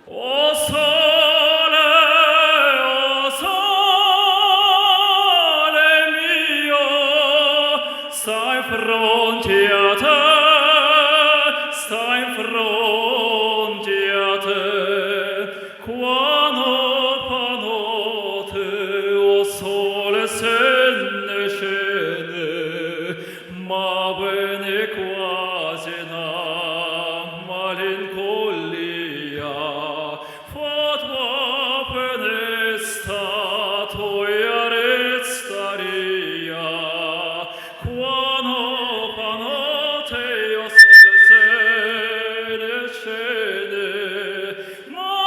O sole, o sole mio, stai fronte a te, stai fronte a te. Qua notte, notte, o sole se ne scende, ma bene quasi una malinconia. Fa tua penesta, tua restaria. Qua notte, o sole se ne scende, ma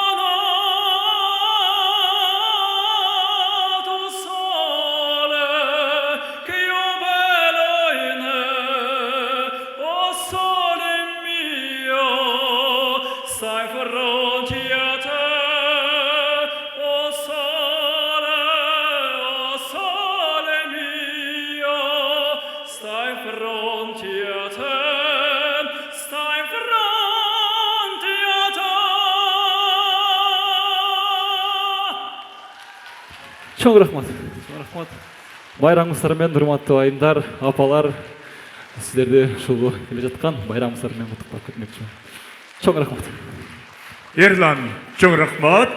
nato sole, che io velo in o sole mio, stai fronte a te. O sole mio, stai fronte a te, stai fronte a te. Чоң рахмат. Байрамыңыздармен, урматтуу айымдар, апалар, сіздерді ушул келе жаткан байрамыңыздар менен куттуктап кетмекчимин. Чоң рахмат. Ерлан, чоң рахмат.